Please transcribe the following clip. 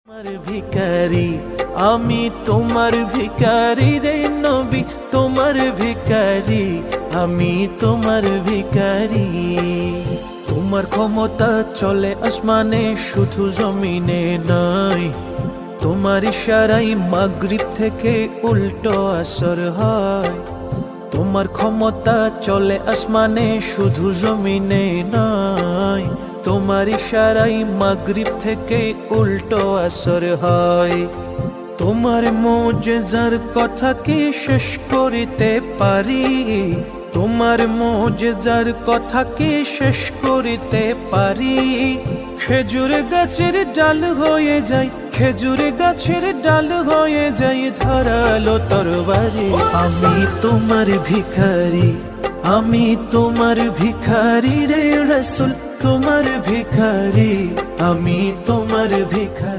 তোমার ভিখারি আমি তোমার ভিখারি রে নবী তোমার ভিখারি আমি তোমার ভিখারি। তোমার ক্ষমতা চলে আসমানে শুধু জমিনে নাই, তোমার ইশারায় মাগরিব থেকে উল্টো আসর হয়। তোমার ক্ষমতা চলে আসমানে শুধু জমিনে নাই, তোমার ইশারায় মাগরিব থেকে উল্টো আসর হয়। তোমার মুজিজার কথা কি শেষ করিতে পারি, তোমার মুজিজার কথা কি শেষ করিতে পারি। খেজুর গাছের ডাল হয়ে যায়, খেজুর গাছের ডাল হয়ে যায় ধারালো তরবারি। আমি তোমার ভিখারি আমি তোমার ভিখারি রে রাসূল তোমার ভিখারি আমি তোমার ভিখারি।